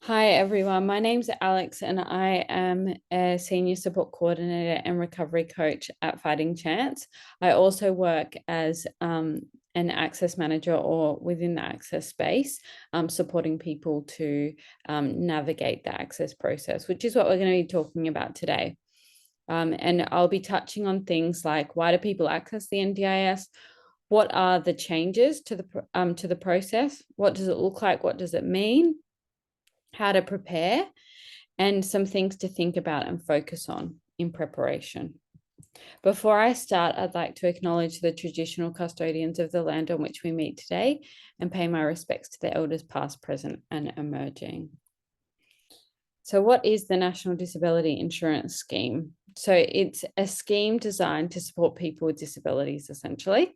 Hi everyone, my name's Alex and I am a senior support coordinator and recovery coach at Fighting Chance. I also work as an access manager or within the access space, supporting people to navigate the access process, which is what we're going to be talking about today. And I'll be touching on things like, why do people access the NDIS? What are the changes to the process? What does it look like? What does it mean? How to prepare, and some things to think about and focus on in preparation. Before I start, I'd like to acknowledge the traditional custodians of the land on which we meet today and pay my respects to the elders past, present, and emerging. So what is the National Disability Insurance Scheme? So it's a scheme designed to support people with disabilities, essentially.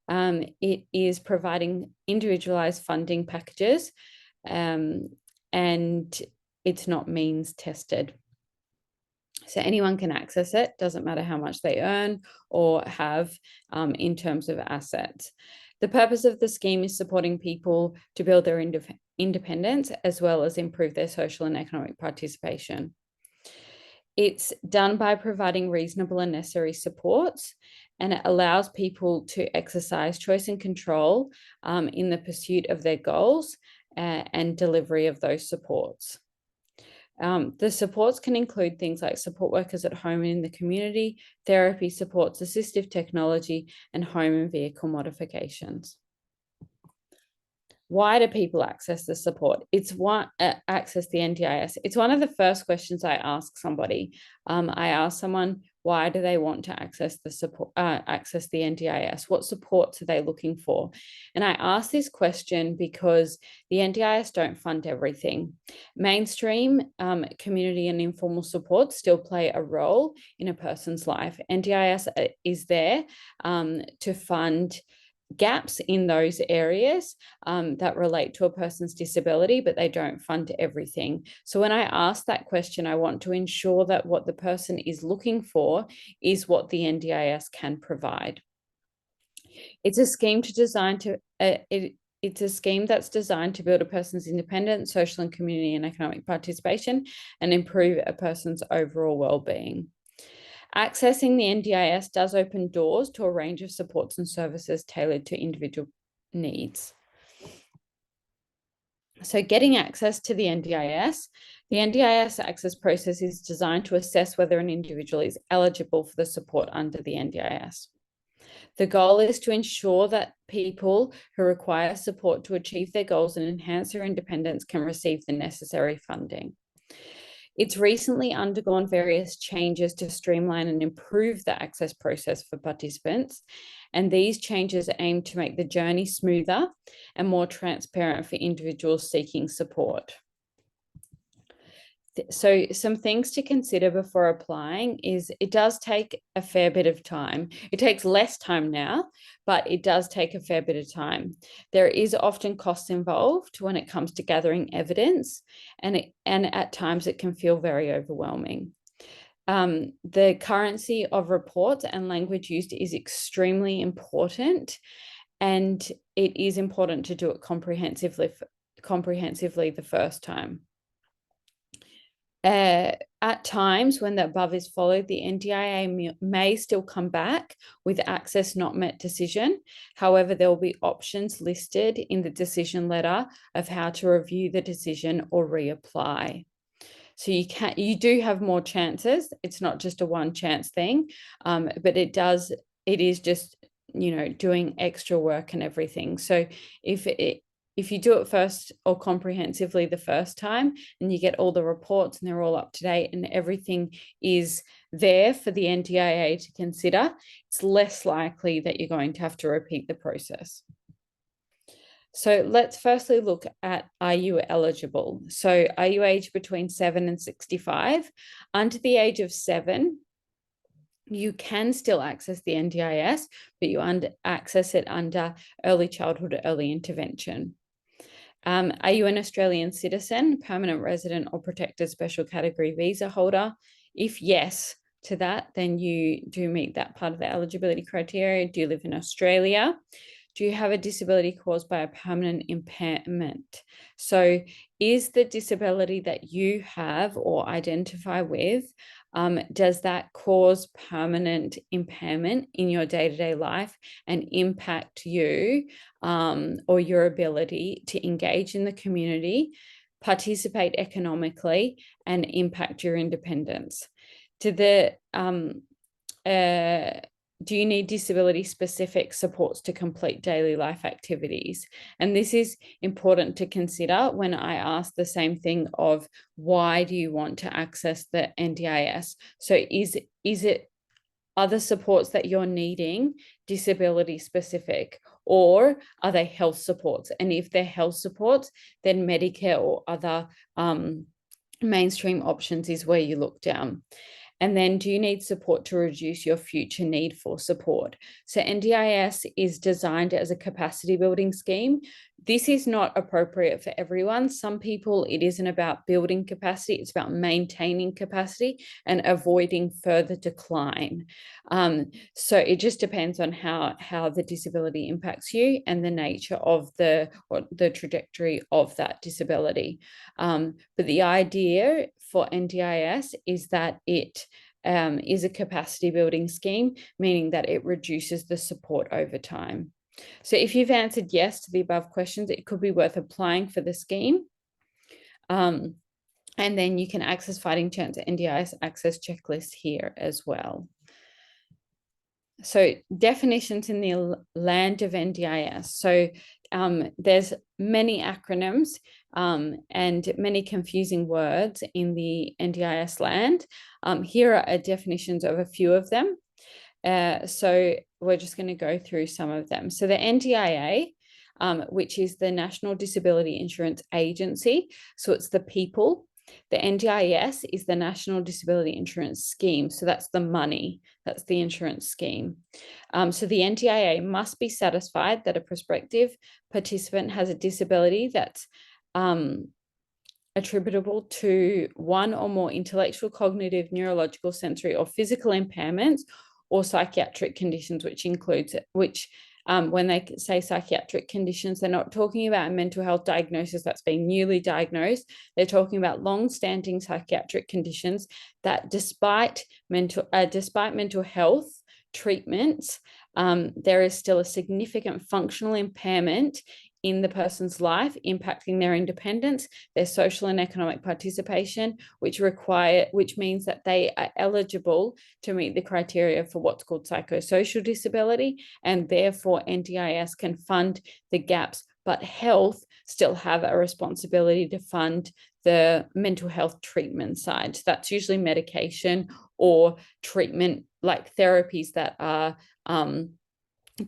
It is providing individualized funding packages, and it's not means tested. So anyone can access it, doesn't matter how much they earn or have in terms of assets. The purpose of the scheme is supporting people to build their independence as well as improve their social and economic participation. It's done by providing reasonable and necessary supports, and it allows people to exercise choice and control in the pursuit of their goals and delivery of those supports. The supports can include things like support workers at home and in the community, therapy supports, assistive technology, and home and vehicle modifications. Why do people access the support? Access the NDIS. It's one of the first questions I ask somebody. I ask someone, why do they want to access the support? Access the NDIS? What supports are they looking for? And I ask this question because the NDIS don't fund everything. Mainstream community and informal support still play a role in a person's life. NDIS is there to fund gaps in those areas that relate to a person's disability, but they don't fund everything. So when I ask that question, I want to ensure that what the person is looking for is what the NDIS can provide. It's a scheme it's a scheme that's designed to build a person's independence, social and community and economic participation, and improve a person's overall well-being. Accessing the NDIS does open doors to a range of supports and services tailored to individual needs. So getting access to the NDIS access process is designed to assess whether an individual is eligible for the support under the NDIS. The goal is to ensure that people who require support to achieve their goals and enhance their independence can receive the necessary funding. It's recently undergone various changes to streamline and improve the access process for participants, and these changes aim to make the journey smoother and more transparent for individuals seeking support. So some things to consider before applying is it does take a fair bit of time. It takes less time now, but it does take a fair bit of time. There is often costs involved when it comes to gathering evidence, and at times it can feel very overwhelming. The currency of reports and language used is extremely important, and it is important to do it comprehensively the first time. At times when the above is followed, the NDIA may still come back with access not met decision. However, there will be options listed in the decision letter of how to review the decision or reapply. So you do have more chances. It's not just a one chance thing, but it is just, doing extra work and everything. So if you do it first or comprehensively the first time and you get all the reports and they're all up to date and everything is there for the NDIA to consider, it's less likely that you're going to have to repeat the process. So let's firstly look at, are you eligible? So are you aged between 7 and 65? Under the age of 7, you can still access the NDIS, but you access it under early childhood, early intervention. Are you an Australian citizen, permanent resident, or protected special category visa holder? If yes to that, then you do meet that part of the eligibility criteria. Do you live in Australia? do you have a disability caused by a permanent impairment? So is the disability that you have or identify with, does that cause permanent impairment in your day-to-day life and impact you or your ability to engage in the community, participate economically, and impact your independence? Do you need disability-specific supports to complete daily life activities? And this is important to consider when I ask the same thing of why do you want to access the NDIS? So is it other supports that you're needing disability-specific, or are they health supports? And if they're health supports, then Medicare or other mainstream options is where you look down. And then, do you need support to reduce your future need for support? So NDIS is designed as a capacity building scheme. This is not appropriate for everyone. Some people, it isn't about building capacity, it's about maintaining capacity and avoiding further decline. So it just depends on how the disability impacts you and the nature of the trajectory of that disability. But the idea for NDIS is that it is a capacity building scheme, meaning that it reduces the support over time. So if you've answered yes to the above questions, it could be worth applying for the scheme. And then you can access Fighting Chance NDIS access checklist here as well. So definitions in the land of NDIS. So there's many acronyms and many confusing words in the NDIS land. Here are definitions of a few of them. So we're just going to go through some of them. So the NDIA, which is the National Disability Insurance Agency, so it's the people. The NDIS is the National Disability Insurance Scheme. So that's the money, that's the insurance scheme. So the NDIA must be satisfied that a prospective participant has a disability that's attributable to one or more intellectual, cognitive, neurological, sensory, or physical impairments or psychiatric conditions, which when they say psychiatric conditions, they're not talking about a mental health diagnosis that's been newly diagnosed. They're talking about long-standing psychiatric conditions that despite mental health treatments, there is still a significant functional impairment in the person's life, impacting their independence, their social and economic participation, which means that they are eligible to meet the criteria for what's called psychosocial disability, and therefore NDIS can fund the gaps, but health still have a responsibility to fund the mental health treatment side. So that's usually medication or treatment like therapies that are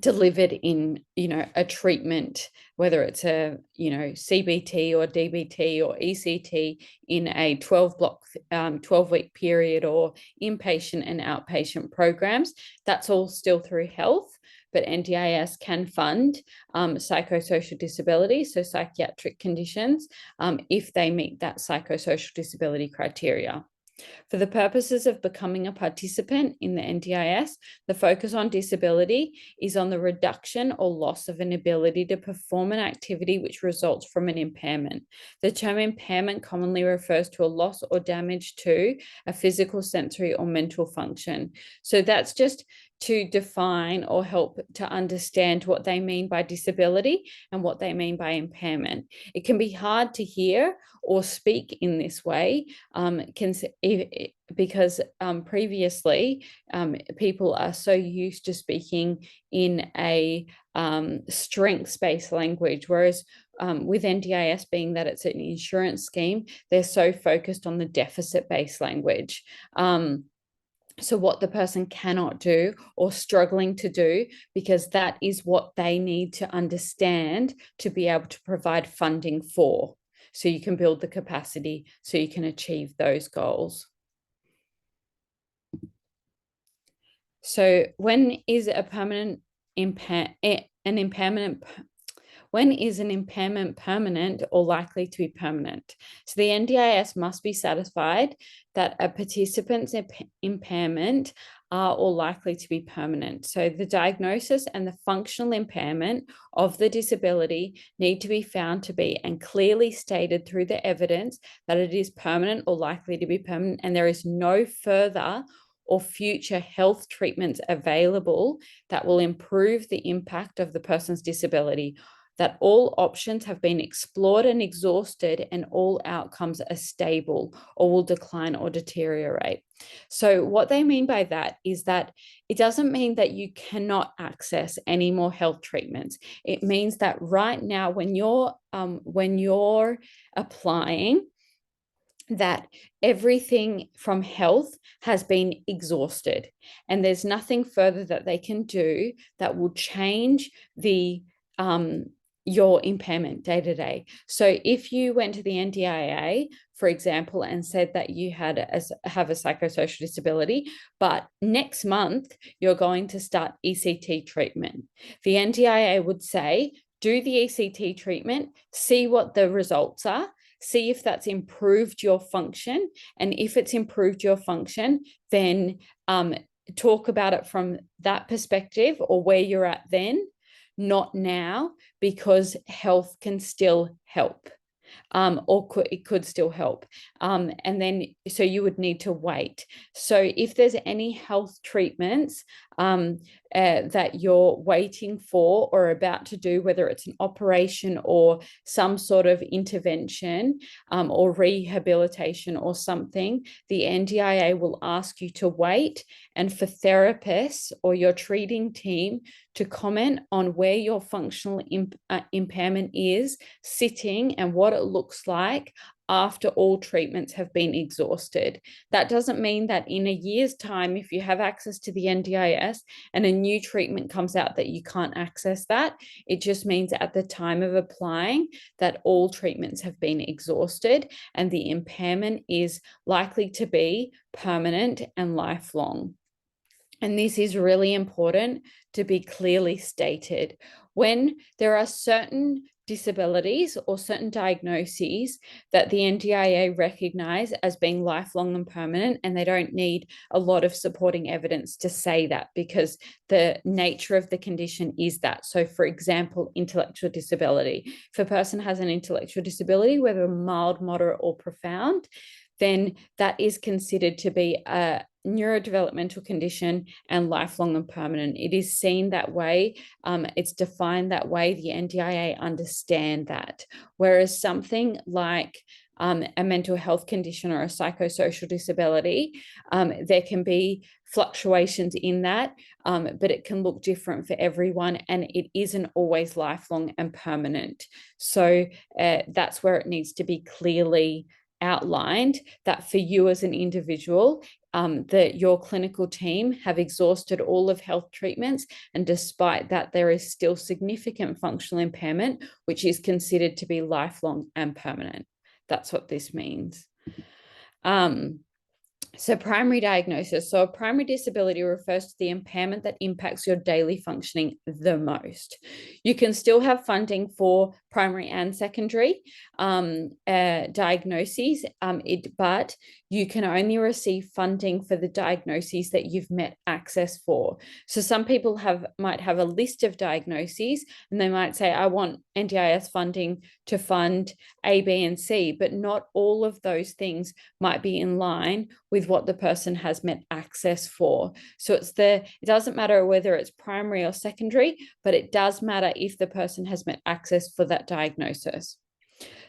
delivered in a treatment, whether it's a CBT or DBT or ECT in a 12-week period, or inpatient and outpatient programs. That's all still through health, but NDIS can fund psychosocial disability, so psychiatric conditions, if they meet that psychosocial disability criteria. For the purposes of becoming a participant in the NDIS, the focus on disability is on the reduction or loss of an ability to perform an activity which results from an impairment. The term impairment commonly refers to a loss or damage to a physical, sensory, or mental function. So that's just to define or help to understand what they mean by disability and what they mean by impairment. It can be hard to hear or speak in this way because previously people are so used to speaking in a strengths-based language, whereas with NDIS being that it's an insurance scheme, they're so focused on the deficit-based language. So what the person cannot do or struggling to do, because that is what they need to understand to be able to provide funding for. So you can build the capacity so you can achieve those goals. So when is an impairment permanent or likely to be permanent? So the NDIS must be satisfied that a participant's impairment are or likely to be permanent. So the diagnosis and the functional impairment of the disability need to be found to be and clearly stated through the evidence that it is permanent or likely to be permanent, and there is no further or future health treatments available that will improve the impact of the person's disability, that all options have been explored and exhausted and all outcomes are stable or will decline or deteriorate. So what they mean by that is that it doesn't mean that you cannot access any more health treatments. It means that right now, when you're applying, that everything from health has been exhausted and there's nothing further that they can do that will change the your impairment day to day. So if you went to the NDIA, for example, and said that you have a psychosocial disability, but next month you're going to start ECT treatment, the NDIA would say, do the ECT treatment, see what the results are, see if that's improved your function. And if it's improved your function, then talk about it from that perspective or where you're at then, not now, because health can still help. It could still help. And then, so you would need to wait. So if there's any health treatments that you're waiting for or about to do, whether it's an operation or some sort of intervention or rehabilitation or something, the NDIA will ask you to wait and for therapists or your treating team to comment on where your functional impairment is sitting and what it looks like after all treatments have been exhausted. That doesn't mean that in a year's time, if you have access to the NDIS and a new treatment comes out, that you can't access that. It just means at the time of applying that all treatments have been exhausted and the impairment is likely to be permanent and lifelong. And this is really important to be clearly stated. When there are certain disabilities or certain diagnoses that the NDIA recognize as being lifelong and permanent, and they don't need a lot of supporting evidence to say that because the nature of the condition is that. So for example, intellectual disability. If a person has an intellectual disability, whether mild, moderate, or profound, then that is considered to be a neurodevelopmental condition and lifelong and permanent. It is seen that way. It's defined that way. The NDIA understand that. Whereas something like a mental health condition or a psychosocial disability, there can be fluctuations in that, but it can look different for everyone and it isn't always lifelong and permanent. So that's where it needs to be clearly outlined that for you as an individual, that your clinical team have exhausted all of health treatments, and despite that, there is still significant functional impairment, which is considered to be lifelong and permanent. That's what this means. So primary diagnosis. So a primary disability refers to the impairment that impacts your daily functioning the most. You can still have funding for primary and secondary diagnoses, but you can only receive funding for the diagnoses that you've met access for. So some people might have a list of diagnoses and they might say, I want NDIS funding to fund A, B, and C, but not all of those things might be in line with what the person has met access for. So it doesn't matter whether it's primary or secondary, but it does matter if the person has met access for that diagnosis.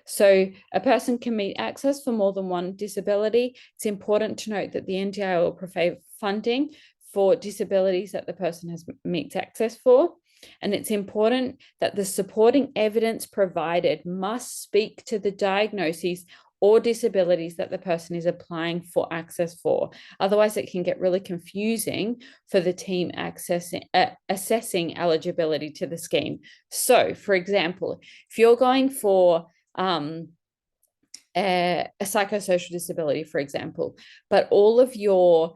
So a person can meet access for more than one disability. It's important to note that the NDIA will provide funding for disabilities that the person has meets access for. And it's important that the supporting evidence provided must speak to the diagnoses or disabilities that the person is applying for access for. Otherwise, it can get really confusing for the team assessing eligibility to the scheme. So, for example, if you're going for a psychosocial disability, for example, but all of your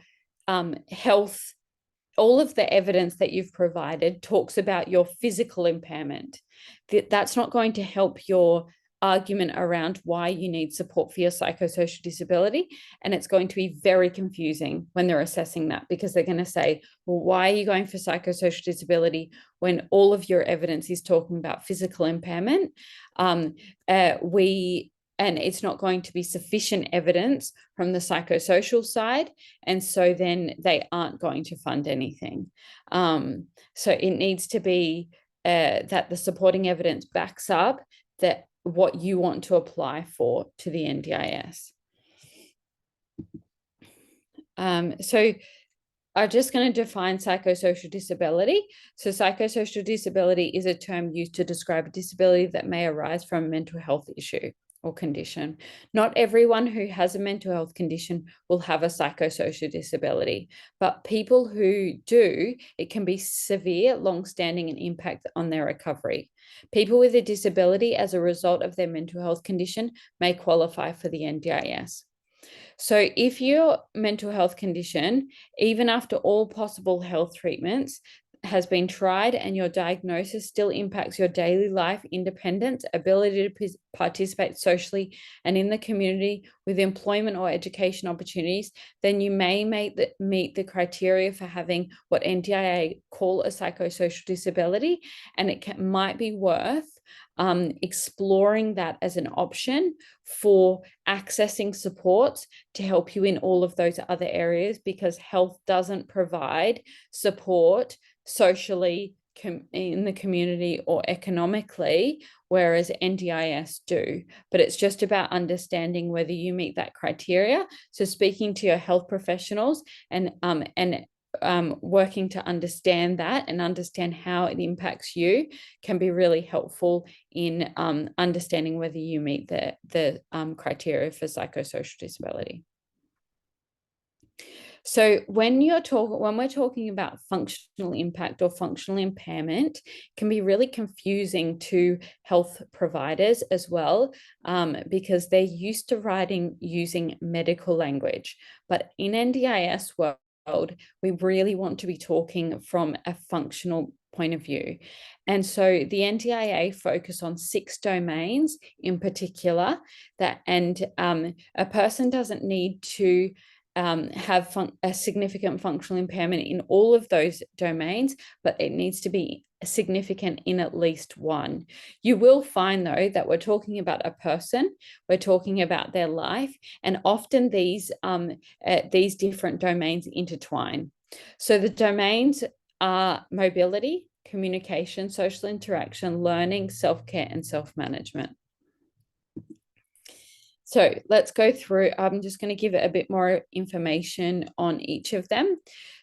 health, all of the evidence that you've provided talks about your physical impairment, that's not going to help your argument around why you need support for your psychosocial disability. And it's going to be very confusing when they're assessing that, because they're going to say, well, why are you going for psychosocial disability when all of your evidence is talking about physical impairment? And it's not going to be sufficient evidence from the psychosocial side. And so then they aren't going to fund anything. So it needs to be that the supporting evidence backs up that what you want to apply for to the NDIS. So I'm just going to define psychosocial disability. So psychosocial disability is a term used to describe a disability that may arise from a mental health issue or condition. Not everyone who has a mental health condition will have a psychosocial disability, but people who do, it can be severe, long-standing, and impact on their recovery. People with a disability as a result of their mental health condition may qualify for the NDIS. So if your mental health condition, even after all possible health treatments, has been tried and your diagnosis still impacts your daily life, independence, ability to participate socially and in the community with employment or education opportunities, then you may meet the criteria for having what NDIA call a psychosocial disability, and it might be worth exploring that as an option for accessing supports to help you in all of those other areas, because health doesn't provide support socially in the community or economically, whereas NDIS do. But it's just about understanding whether you meet that criteria. So speaking to your health professionals and working to understand that and understand how it impacts you can be really helpful in understanding whether you meet the criteria for psychosocial disability. So when we're talking about functional impact or functional impairment, it can be really confusing to health providers as well, because they're used to using medical language. But in NDIS world, we really want to be talking from a functional point of view. And so the NDIA focus on 6 domains in particular, and a person doesn't need to have a significant functional impairment in all of those domains, but it needs to be significant in at least one. You will find, though, that we're talking about a person, we're talking about their life, and often these different domains intertwine. So the domains are mobility, communication, social interaction, learning, self-care, and self-management. So let's go through. I'm just going to give it a bit more information on each of them.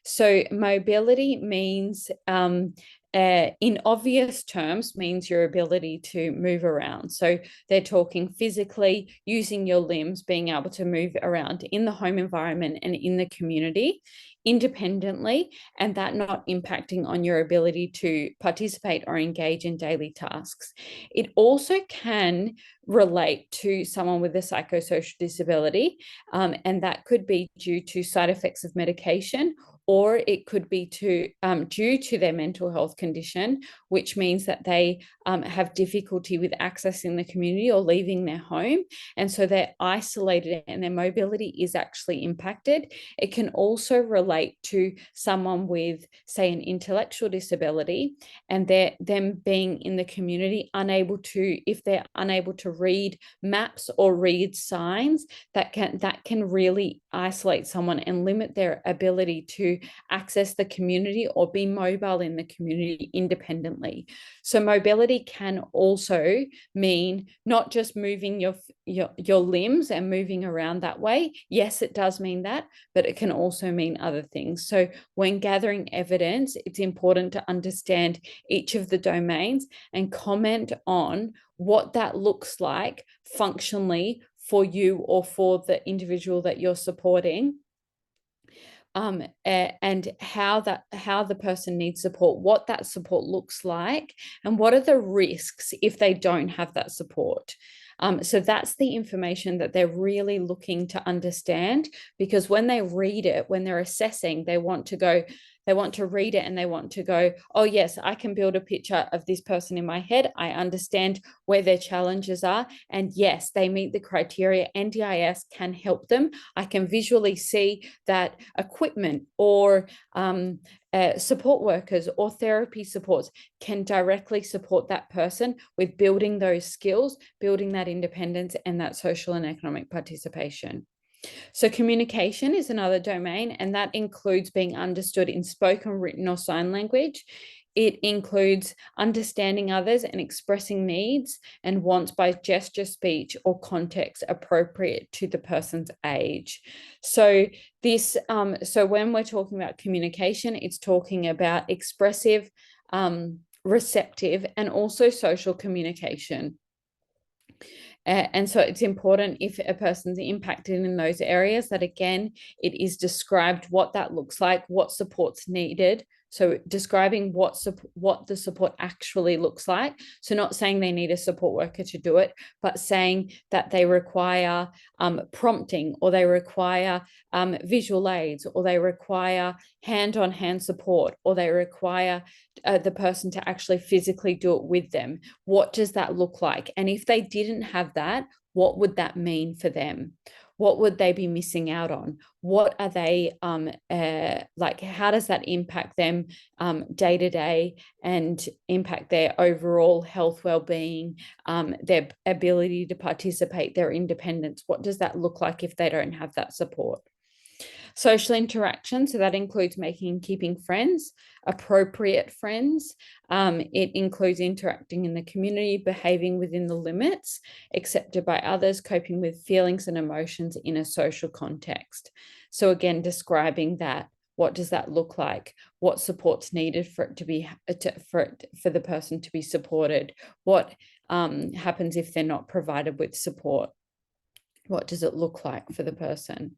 So mobility means, in obvious terms, means your ability to move around. So they're talking physically, using your limbs, being able to move around in the home environment and in the community independently, and that not impacting on your ability to participate or engage in daily tasks. It also can relate to someone with a psychosocial disability, and that could be due to side effects of medication, or it could be due to their mental health condition, which means that they have difficulty with accessing the community or leaving their home. And so they're isolated and their mobility is actually impacted. It can also relate to someone with, say, an intellectual disability, and them being in the community, if they're unable to read maps or read signs, that can really isolate someone and limit their ability to access the community or be mobile in the community independently. So mobility can also mean not just moving your limbs and moving around that way. Yes, it does mean that, but it can also mean other things. So when gathering evidence, it's important to understand each of the domains and comment on what that looks like functionally for you or for the individual that you're supporting, and how the person needs support, what that support looks like, and what are the risks if they don't have that support. So that's the information that they're really looking to understand, because when they read it, when they're assessing, they want to read it and they want to go, oh yes, I can build a picture of this person in my head. I understand where their challenges are. And yes, they meet the criteria. NDIS can help them. I can visually see that equipment or support workers or therapy supports can directly support that person with building those skills, building that independence and that social and economic participation. So communication is another domain, and that includes being understood in spoken, written, or sign language. It includes understanding others and expressing needs and wants by gesture, speech, or context appropriate to the person's age. So so when we're talking about communication, it's talking about expressive, receptive, and also social communication. And so it's important, if a person's impacted in those areas, that again, it is described what that looks like, what support's needed. So describing what the support actually looks like. So not saying they need a support worker to do it, but saying that they require prompting, or they require visual aids, or they require hand-on-hand support, or they require the person to actually physically do it with them. What does that look like? And if they didn't have that, what would that mean for them? What would they be missing out on? What are they like? How does that impact them day to day and impact their overall health, well-being, their ability to participate, their independence? What does that look like if they don't have that support? Social interaction, so that includes making and keeping friends, appropriate friends. It includes interacting in the community, behaving within the limits accepted by others, coping with feelings and emotions in a social context. So again, describing that. What does that look like? What support's needed for it to be for the person to be supported? What happens if they're not provided with support? What does it look like for the person?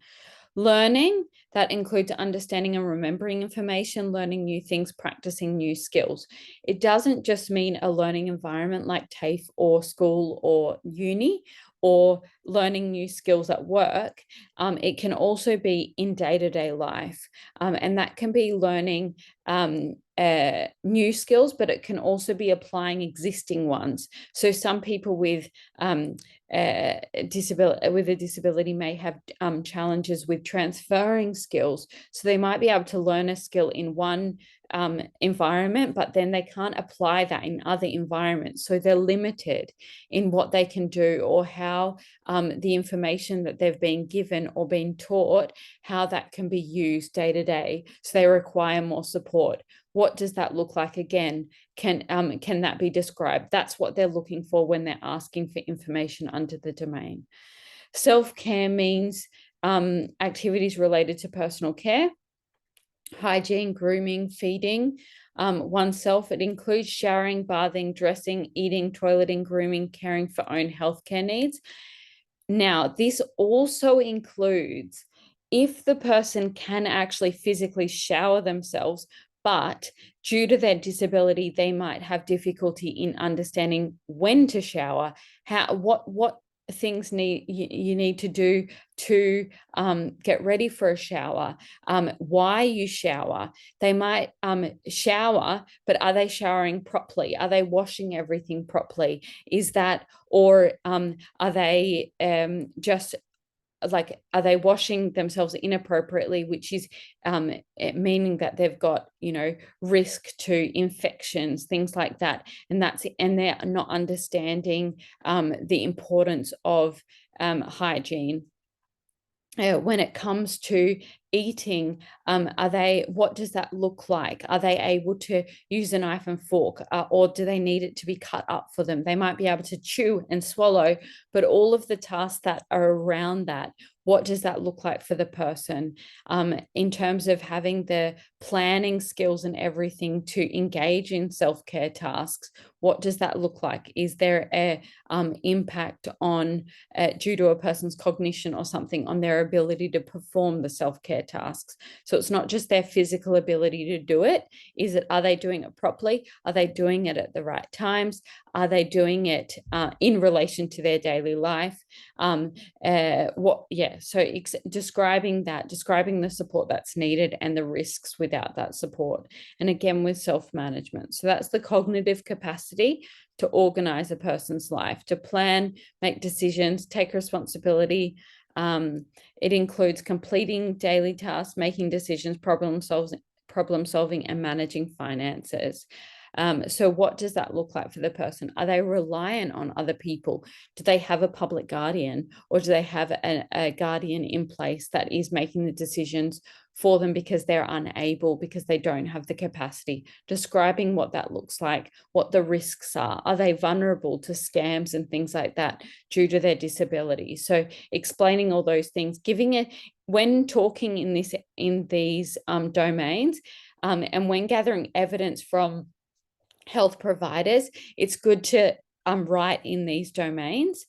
Learning, that includes understanding and remembering information, learning new things, practicing new skills. It doesn't just mean a learning environment like TAFE or school or uni, or learning new skills at work. It can also be in day-to-day life. And that can be learning new skills, but it can also be applying existing ones. So some people with a disability may have challenges with transferring skills. So they might be able to learn a skill in one environment, but then they can't apply that in other environments. So they're limited in what they can do, or how the information that they've been given or been taught, how that can be used day to day. So they require more support. What does that look like? Again, can that be described? That's what they're looking for when they're asking for information under the domain. Self-care means activities related to personal care, hygiene, grooming, feeding oneself. It includes showering, bathing, dressing, eating, toileting, grooming, caring for own healthcare needs. Now, this also includes if the person can actually physically shower themselves, but due to their disability, they might have difficulty in understanding when to shower, what things you need to do to get ready for a shower, why you shower. They might shower, but are they showering properly? Are they washing everything properly? Is that, or are they just like, are they washing themselves inappropriately, which is meaning that they've got, risk to infections, things like that. And they're not understanding the importance of hygiene. When it comes to eating, what does that look like? Are they able to use a knife and fork, or do they need it to be cut up for them? They might be able to chew and swallow, but all of the tasks that are around that, what does that look like for the person? In terms of having the planning skills and everything to engage in self-care tasks, what does that look like? Is there a impact on, due to a person's cognition or something, on their ability to perform the self-care care tasks. So it's not just their physical ability to do it. Are they doing it properly? Are they doing it at the right times? Are they doing it in relation to their daily life? Describing the support that's needed and the risks without that support. And again, with self-management. So that's the cognitive capacity to organize a person's life, to plan, make decisions, take responsibility. It includes completing daily tasks, making decisions, problem solving, and managing finances. So what does that look like for the person? Are they reliant on other people? Do they have a public guardian, or do they have a guardian in place that is making the decisions for them because they're unable, because they don't have the capacity? Describing what that looks like, what the risks are. Are they vulnerable to scams and things like that due to their disability? So explaining all those things, giving it when talking in these domains, and when gathering evidence from health providers, it's good to write in these domains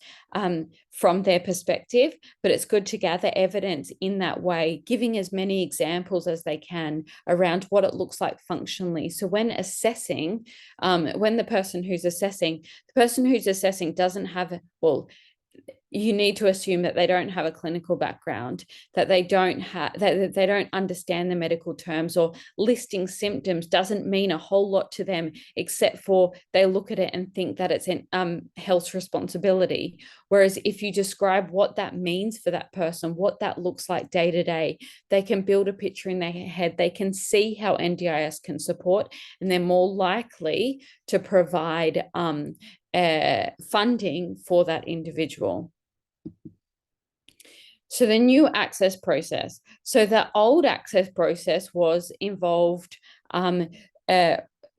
from their perspective, but it's good to gather evidence in that way, giving as many examples as they can around what it looks like functionally. So when assessing, when the person who's assessing doesn't have, you need to assume that they don't have a clinical background, that they don't understand the medical terms, or listing symptoms doesn't mean a whole lot to them, except for they look at it and think that it's an health responsibility. Whereas if you describe what that means for that person, what that looks like day to day, they can build a picture in their head. They can see how NDIS can support, and they're more likely to provide funding for that individual. So the new access process. So the old access process involved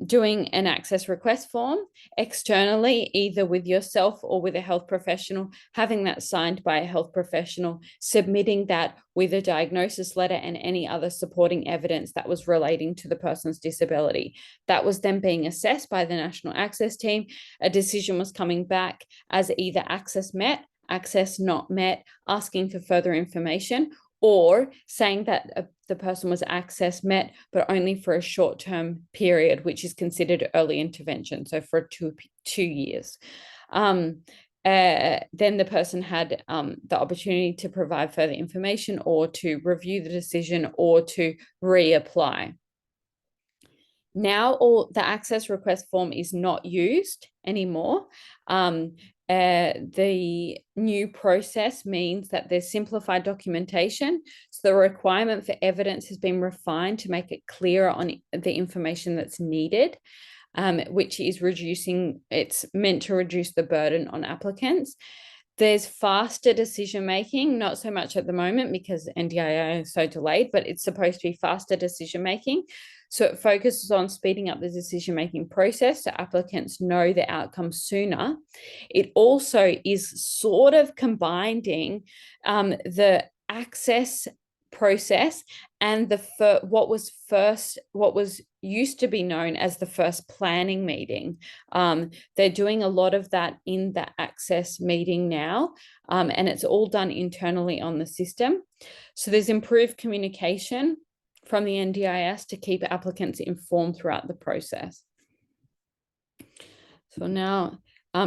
doing an access request form externally, either with yourself or with a health professional, having that signed by a health professional, submitting that with a diagnosis letter and any other supporting evidence that was relating to the person's disability. That was then being assessed by the National Access Team. A decision was coming back as either access met, access not met, asking for further information, or saying that the person was access met, but only for a short-term period, which is considered early intervention, so for 2 years. Then the person had the opportunity to provide further information, or to review the decision, or to reapply. Now the access request form is not used anymore. The new process means that there's simplified documentation. So the requirement for evidence has been refined to make it clearer on the information that's needed, which is it's meant to reduce the burden on applicants. There's faster decision-making, not so much at the moment because NDIS is so delayed, but it's supposed to be faster decision-making. So it focuses on speeding up the decision-making process so applicants know the outcome sooner. It also is sort of combining the access process and what was used to be known as the first planning meeting. They're doing a lot of that in the access meeting now, and it's all done internally on the system. So there's improved communication from the NDIS to keep applicants informed throughout the process. So now,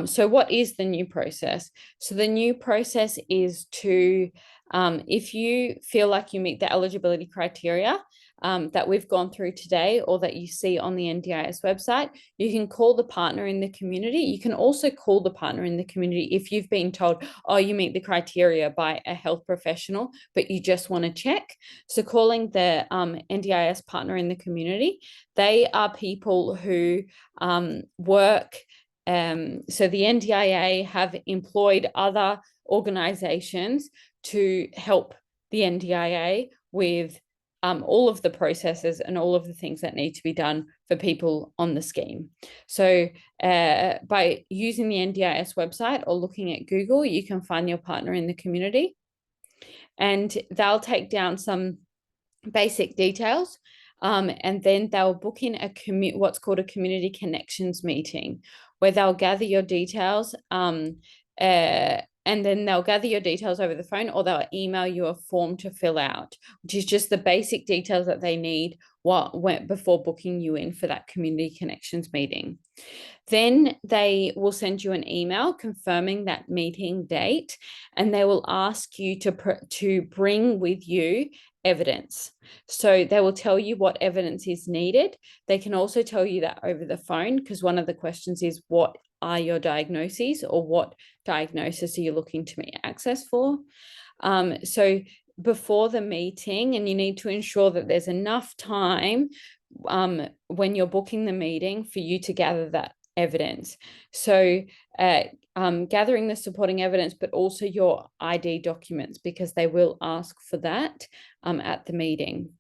so what is the new process? So the new process is to, if you feel like you meet the eligibility criteria that we've gone through today, or that you see on the NDIS website, you can call the partner in the community. You can also call the partner in the community if you've been told, oh, you meet the criteria by a health professional, but you just want to check. So calling the NDIS partner in the community, they are people who work. So the NDIA have employed other organizations to help the NDIA with all of the processes and all of the things that need to be done for people on the scheme. So by using the NDIS website or looking at Google, you can find your partner in the community, and they'll take down some basic details. And then they'll book in what's called a community connections meeting, where they'll gather your details and then they'll gather your details over the phone, or they'll email you a form to fill out, which is just the basic details that they need before booking you in for that community connections meeting. Then they will send you an email confirming that meeting date, and they will ask you to bring with you evidence. So they will tell you what evidence is needed. They can also tell you that over the phone, because one of the questions is, what are your diagnoses, or what diagnosis are you looking to make access for? So before the meeting, and you need to ensure that there's enough time when you're booking the meeting for you to gather that evidence. So gathering the supporting evidence, but also your ID documents, because they will ask for that at the meeting.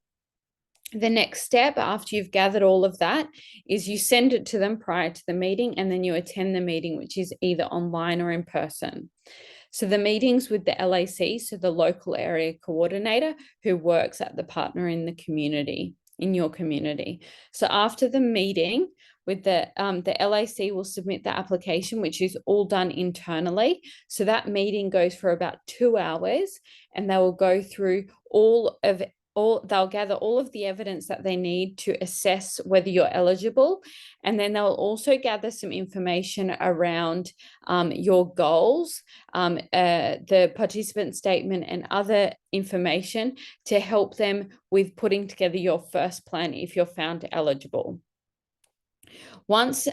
The next step after you've gathered all of that is you send it to them prior to the meeting, and then you attend the meeting, which is either online or in person. So the meetings with the LAC, so the local area coordinator who works at the partner in the community, in your community. So after the meeting with the LAC will submit the application, which is all done internally. So that meeting goes for about 2 hours, and they will go through they'll gather all of the evidence that they need to assess whether you're eligible. And then they'll also gather some information around your goals, the participant statement, and other information to help them with putting together your first plan if you're found eligible. Once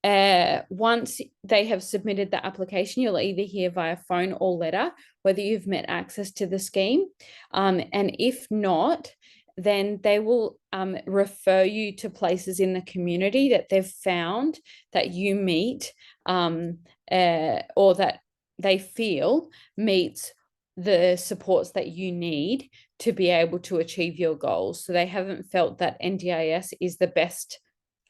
they have submitted the application, you'll either hear via phone or letter whether you've met access to the scheme. And if not, then they will refer you to places in the community that they've found that you meet or that they feel meets the supports that you need to be able to achieve your goals. So they haven't felt that NDIS is the best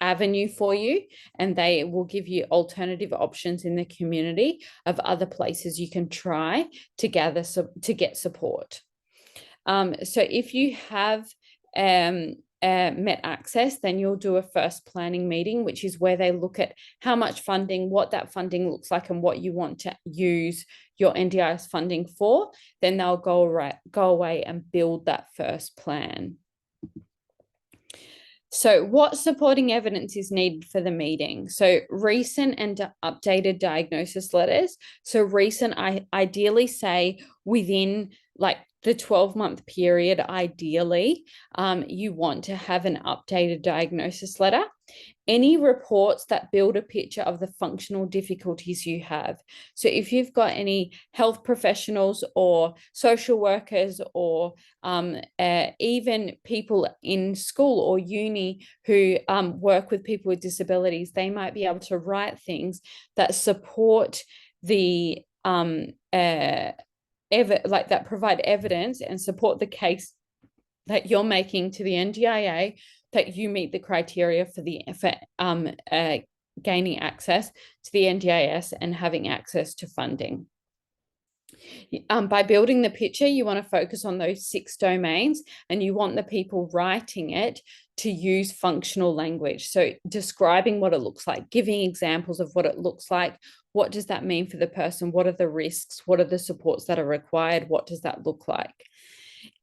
avenue for you, and they will give you alternative options in the community of other places you can try to get support. So if you have met access, then you'll do a first planning meeting, which is where they look at how much funding, what that funding looks like, and what you want to use your NDIS funding for. Then they'll go away and build that first plan. So what supporting evidence is needed for the meeting? So recent and updated diagnosis letters. So recent, I ideally say within like the 12-month period, ideally, you want to have an updated diagnosis letter. Any reports that build a picture of the functional difficulties you have. So if you've got any health professionals or social workers or even people in school or uni who work with people with disabilities, they might be able to write things that support the that provide evidence and support the case that you're making to the NDIA that you meet the criteria for gaining access to the NDIS and having access to funding. By building the picture, you want to focus on those 6 domains, and you want the people writing it to use functional language. So describing what it looks like, giving examples of what it looks like. What does that mean for the person? What are the risks? What are the supports that are required? What does that look like?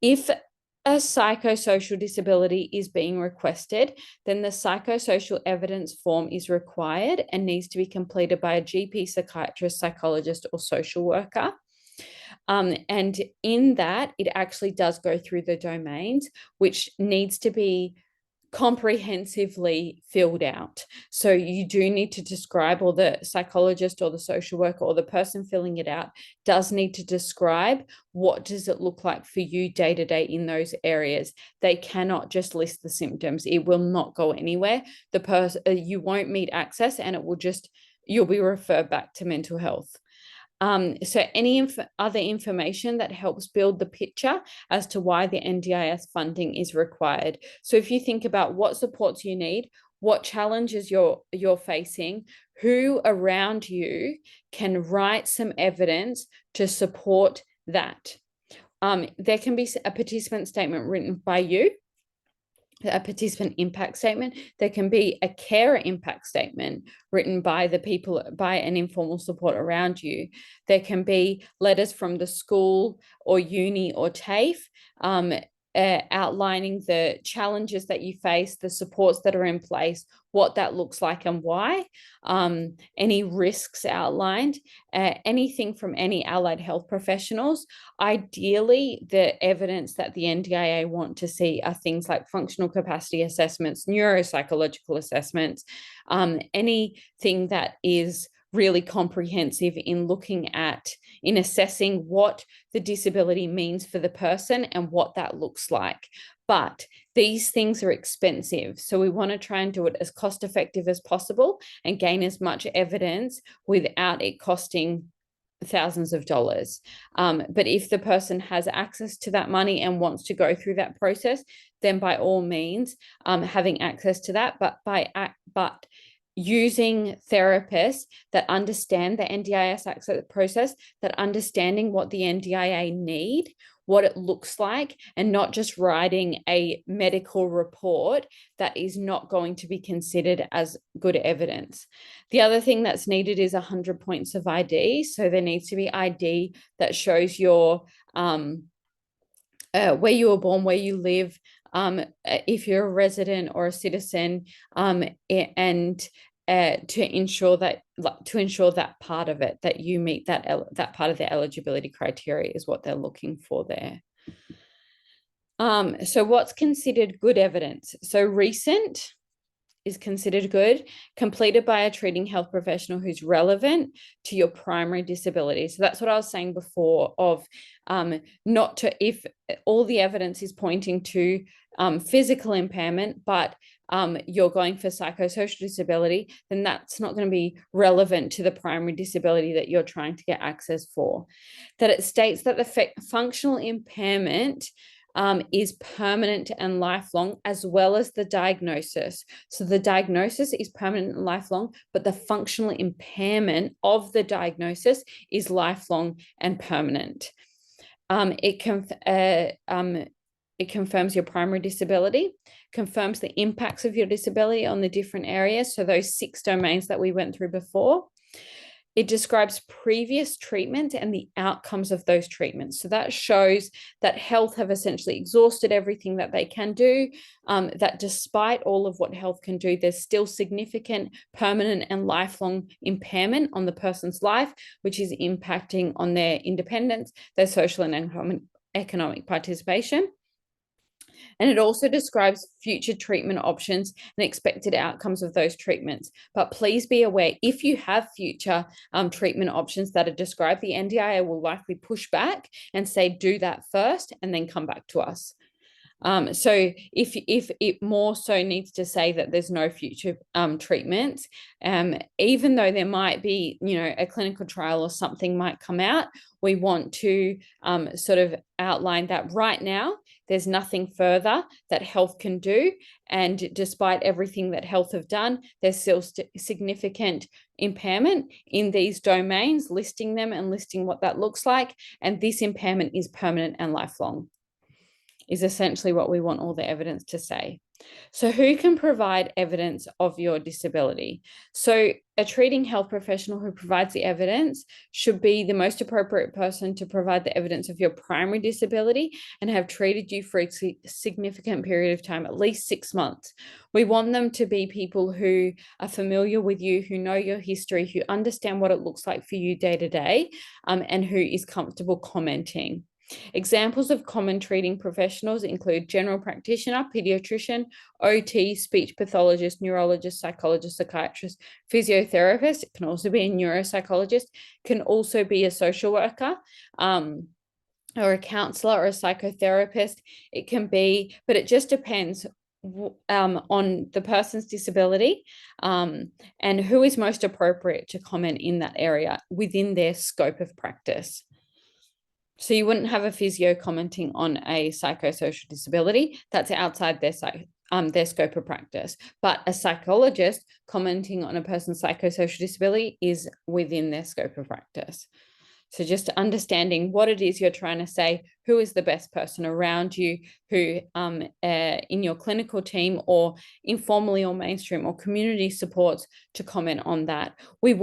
If a psychosocial disability is being requested, then the psychosocial evidence form is required and needs to be completed by a GP, psychiatrist, psychologist, or social worker. And in that, it actually does go through the domains, which needs to be comprehensively filled out. So you do need to describe, or the psychologist or the social worker or the person filling it out does need to describe what does it look like for you day to day in those areas. They cannot just list the symptoms. It will not go anywhere. The person you won't meet access, and you'll be referred back to mental health. So any other information that helps build the picture as to why the NDIS funding is required. So if you think about what supports you need, what challenges you're facing, who around you can write some evidence to support that. There can be a participant statement written by you. a participant impact statement. There can be a carer impact statement written by the people, by an informal support around you. There can be letters from the school or uni or TAFE, outlining the challenges that you face, the supports that are in place, what that looks like and why, any risks outlined, anything from any allied health professionals. Ideally, the evidence that the NDIA want to see are things like functional capacity assessments, neuropsychological assessments, anything that is really comprehensive in looking at, in assessing what the disability means for the person and what that looks like. But these things are expensive. So we want to try and do it as cost effective as possible and gain as much evidence without it costing thousands of dollars. But if the person has access to that money and wants to go through that process, then by all means, having access to that, but using therapists that understand the NDIS access process, that understanding what the NDIA need, what it looks like, and not just writing a medical report that is not going to be considered as good evidence. The other thing that's needed is 100 points of ID. So there needs to be ID that shows your where you were born, where you live, if you're a resident or a citizen, and to ensure that part of it, that you meet that part of the eligibility criteria is what they're looking for there. So what's considered good evidence? So recent is considered good, completed by a treating health professional who's relevant to your primary disability. So that's what I was saying before of not to, if all the evidence is pointing to physical impairment, but you're going for psychosocial disability, then that's not going to be relevant to the primary disability that you're trying to get access for. That it states that the functional impairment is permanent and lifelong, as well as the diagnosis. So the diagnosis is permanent and lifelong, but the functional impairment of the diagnosis is lifelong and permanent. It confirms your primary disability, confirms the impacts of your disability on the different areas. So those 6 domains that we went through before. It describes previous treatment and the outcomes of those treatments. So that shows that health have essentially exhausted everything that they can do, that despite all of what health can do, there's still significant permanent and lifelong impairment on the person's life, which is impacting on their independence, their social and economic participation. And it also describes future treatment options and expected outcomes of those treatments. But please be aware, if you have future treatment options that are described, the NDIA will likely push back and say, do that first and then come back to us. So if it more so needs to say that there's no future treatments, even though there might be, a clinical trial or something might come out, we want to sort of outline that right now, there's nothing further that health can do. And despite everything that health have done, there's still significant impairment in these domains, listing them and listing what that looks like. And this impairment is permanent and lifelong, is essentially what we want all the evidence to say. So who can provide evidence of your disability? So a treating health professional who provides the evidence should be the most appropriate person to provide the evidence of your primary disability and have treated you for a significant period of time, at least 6 months. We want them to be people who are familiar with you, who know your history, who understand what it looks like for you day to day, and who is comfortable commenting. Examples of common treating professionals include general practitioner, pediatrician, OT, speech pathologist, neurologist, psychologist, psychiatrist, physiotherapist. It can also be a neuropsychologist, can also be a social worker, or a counselor or a psychotherapist. It can be, but it just depends on the person's disability, and who is most appropriate to comment in that area within their scope of practice. So you wouldn't have a physio commenting on a psychosocial disability. That's outside their scope of practice. But a psychologist commenting on a person's psychosocial disability is within their scope of practice. So just understanding what it is you're trying to say, who is the best person around you, who in your clinical team or informally or mainstream or community supports to comment on that. We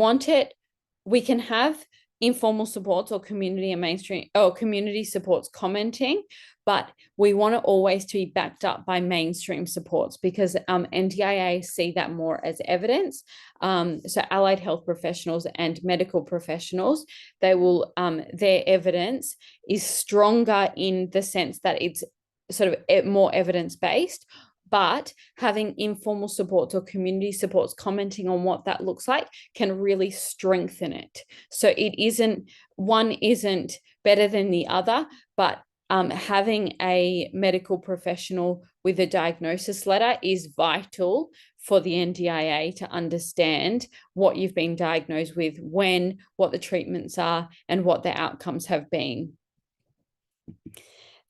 can have informal supports or community and mainstream or community supports commenting, but we want it always to be backed up by mainstream supports, because NDIA see that more as evidence. So allied health professionals and medical professionals, they will their evidence is stronger in the sense that it's sort of more evidence-based, but having informal supports or community supports commenting on what that looks like can really strengthen it. So one isn't better than the other, but having a medical professional with a diagnosis letter is vital for the NDIA to understand what you've been diagnosed with, when, what the treatments are, and what the outcomes have been.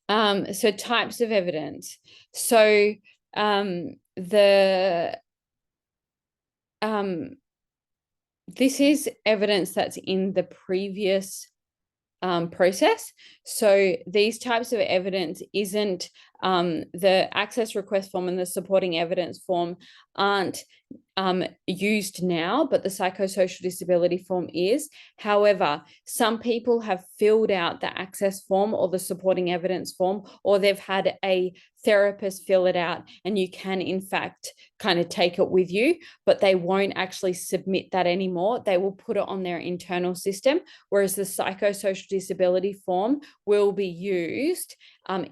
So types of evidence. So this is evidence that's in the previous process. So these types of evidence isn't the access request form and the supporting evidence form aren't used now, but the psychosocial disability form is. However, some people have filled out the access form or the supporting evidence form, or they've had a therapist fill it out, and you can in fact kind of take it with you, but they won't actually submit that anymore. They will put it on their internal system, whereas the psychosocial disability form will be used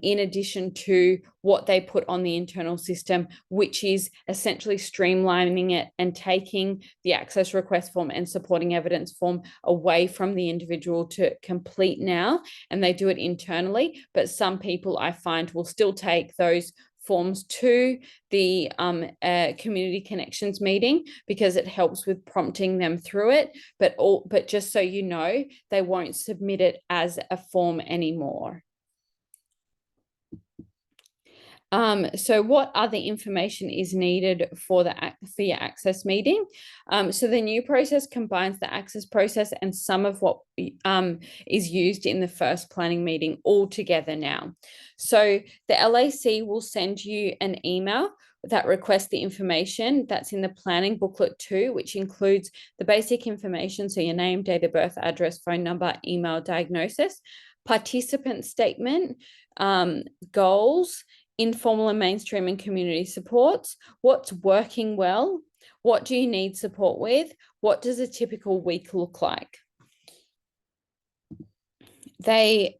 in addition to what they put on the internal system, which is essentially streamlining it and taking the access request form and supporting evidence form away from the individual to complete now, and they do it internally. But some people I find will still take those forms to the community connections meeting because it helps with prompting them through it. But just so you know, they won't submit it as a form anymore. So what other information is needed for your access meeting? So the new process combines the access process and some of what is used in the first planning meeting all together now. So the LAC will send you an email that requests the information that's in the planning booklet too, which includes the basic information, so your name, date of birth, address, phone number, email, diagnosis, participant statement, goals, informal and mainstream and community supports, what's working well, what do you need support with, what does a typical week look like. The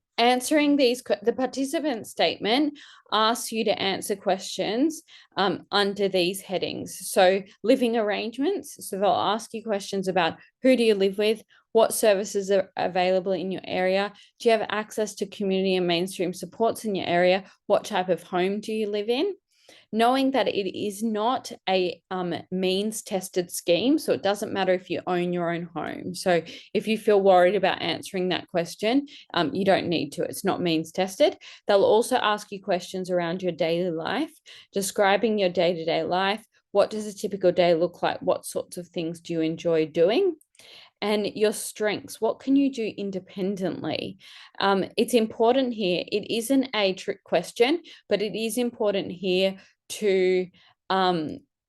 participant statement asks you to answer questions under these headings. So living arrangements, so they'll ask you questions about who do you live with, what services are available in your area, do you have access to community and mainstream supports in your area, what type of home do you live in? Knowing that it is not a means tested scheme, so it doesn't matter if you own your own home. So if you feel worried about answering that question, you don't need to. It's not means tested. They'll also ask you questions around your daily life, describing your day-to-day life. What does a typical day look like? What sorts of things do you enjoy doing? And your strengths, what can you do independently? It's important here. It isn't a trick question, but it is important here to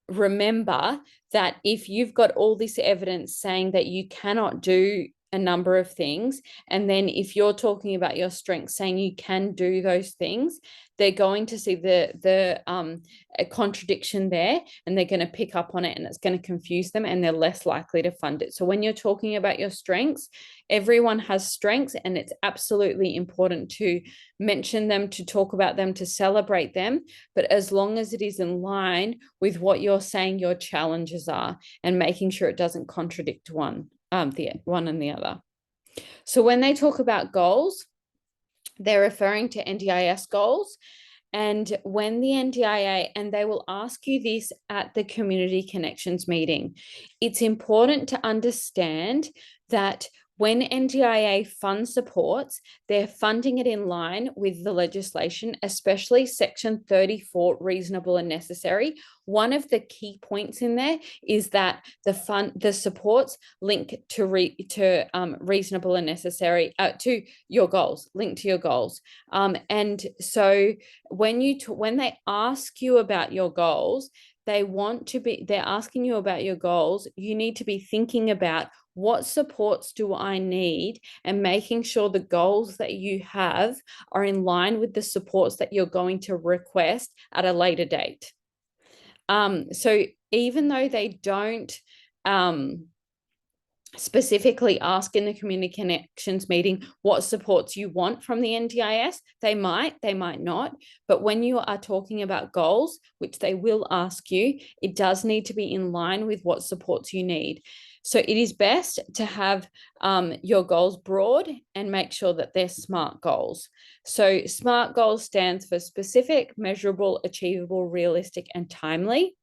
remember that if you've got all this evidence saying that you cannot do a number of things, and then if you're talking about your strengths saying you can do those things, they're going to see the a contradiction there, and they're going to pick up on it, and it's going to confuse them, and they're less likely to fund it. So when you're talking about your strengths, everyone has strengths, and it's absolutely important to mention them, to talk about them, to celebrate them, but as long as it is in line with what you're saying your challenges are, and making sure it doesn't contradict one and the other. So when they talk about goals, they're referring to NDIS goals. And when the NDIA, and they will ask you this at the community connections meeting, it's important to understand that when NDIA funds supports, they're funding it in line with the legislation, especially Section 34, reasonable and necessary. One of the key points in there is that the supports link to reasonable and necessary, to your goals, link to your goals. And so when they ask you about your goals, they're asking you about your goals. You need to be thinking about, what supports do I need, and making sure the goals that you have are in line with the supports that you're going to request at a later date. So even though they don't specifically ask in the community connections meeting what supports you want from the NDIS, they might not, but when you are talking about goals, which they will ask you, it does need to be in line with what supports you need. So it is best to have your goals broad and make sure that they're SMART goals. So SMART goals stands for specific, measurable, achievable, realistic, and timely.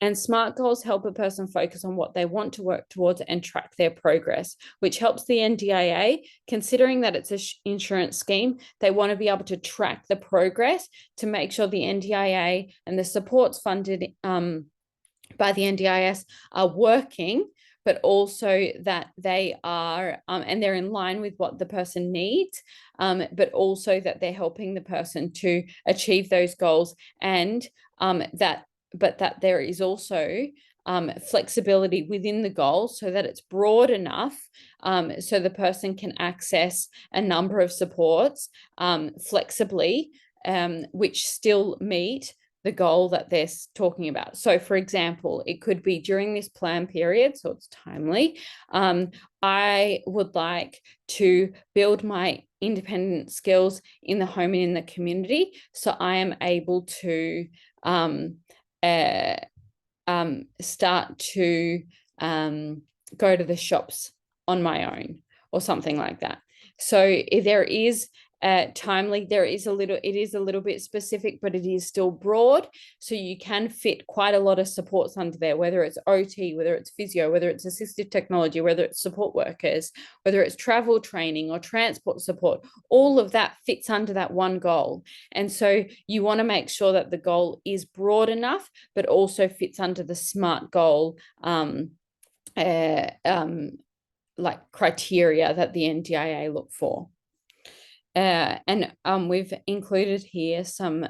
And SMART goals help a person focus on what they want to work towards and track their progress, which helps the NDIA, considering that it's an insurance scheme. They want to be able to track the progress to make sure the NDIA and the supports funded by the NDIS are working, but also that they are, and they're in line with what the person needs, but also that they're helping the person to achieve those goals, and that there is also flexibility within the goal so that it's broad enough so the person can access a number of supports flexibly, which still meet the goal that they're talking about. So for example, it could be during this plan period, so it's timely. I would like to build my independent skills in the home and in the community, so I am able to start to go to the shops on my own or something like that. So if there is timely, it is a little bit specific, but it is still broad. So you can fit quite a lot of supports under there, whether it's OT, whether it's physio, whether it's assistive technology, whether it's support workers, whether it's travel training or transport support. All of that fits under that one goal. And so you want to make sure that the goal is broad enough, but also fits under the SMART goal like criteria that the NDIA look for. And we've included here some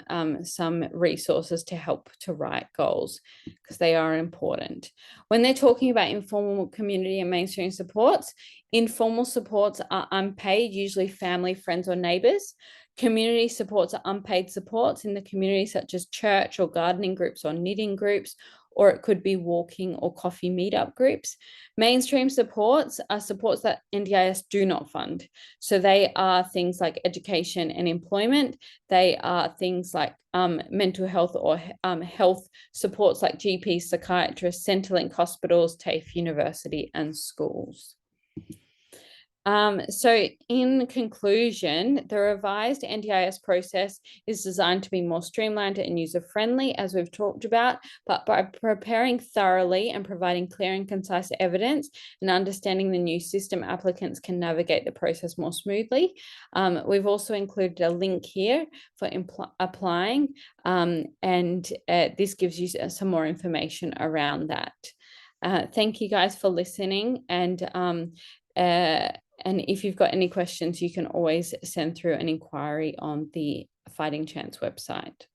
resources to help to write goals, because they are important. When they're talking about informal community and mainstream supports, informal supports are unpaid, usually family, friends, or neighbors. Community supports are unpaid supports in the community, such as church or gardening groups or knitting groups, or it could be walking or coffee meetup groups. Mainstream supports are supports that NDIS do not fund. So they are things like education and employment. They are things like mental health or health supports like GPs, psychiatrists, Centrelink hospitals, TAFE University, and schools. So in conclusion, the revised NDIS process is designed to be more streamlined and user-friendly, as we've talked about, but by preparing thoroughly and providing clear and concise evidence and understanding the new system, applicants can navigate the process more smoothly. We've also included a link here for applying, and this gives you some more information around that. Thank you guys for listening, and if you've got any questions, you can always send through an inquiry on the Fighting Chance website.